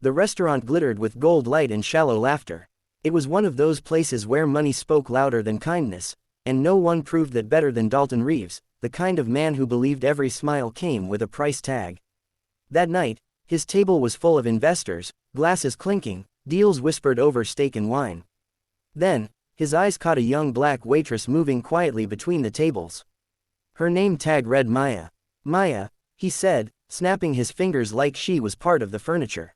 The restaurant glittered with gold light and shallow laughter. It was one of those places where money spoke louder than kindness, and no one proved that better than Dalton Reeves, the kind of man who believed every smile came with a price tag. That night, his table was full of investors, glasses clinking, deals whispered over steak and wine. Then, his eyes caught a young black waitress moving quietly between the tables. Her name tag read Maya. Maya, he said, snapping his fingers like she was part of the furniture.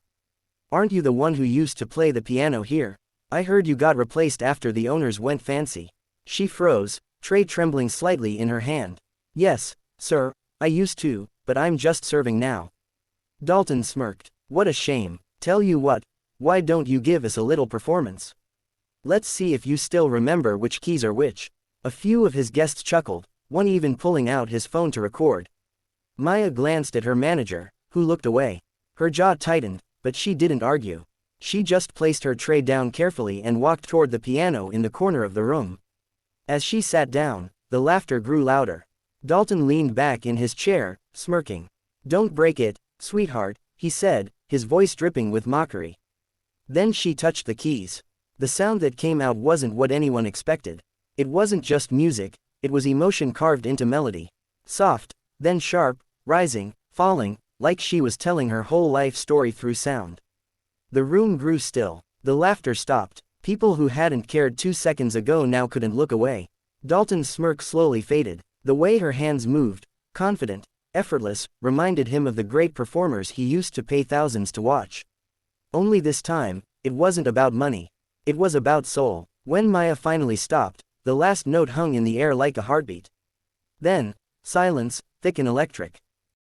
Aren't you the one who used to play the piano here? I heard you got replaced after the owners went fancy. She froze, tray trembling slightly in her hand. Yes, sir, I used to, but I'm just serving now. Dalton smirked. What a shame. Tell you what, why don't you give us a little performance? Let's see if you still remember which keys are which. A few of his guests chuckled, one even pulling out his phone to record. Maya glanced at her manager, who looked away. Her jaw tightened, but she didn't argue. She just placed her tray down carefully and walked toward the piano in the corner of the room. As she sat down, the laughter grew louder. Dalton leaned back in his chair, smirking. Don't break it, sweetheart, he said, his voice dripping with mockery. Then she touched the keys. The sound that came out wasn't what anyone expected. It wasn't just music, it was emotion carved into melody. Soft, then sharp, rising, falling, like she was telling her whole life story through sound. The room grew still. The laughter stopped. People who hadn't cared 2 seconds ago now couldn't look away. Dalton's smirk slowly faded. The way her hands moved, confident, effortless, reminded him of the great performers he used to pay thousands to watch. Only this time, it wasn't about money. It was about soul. When Maya finally stopped, the last note hung in the air like a heartbeat. Then, silence, thick and electric.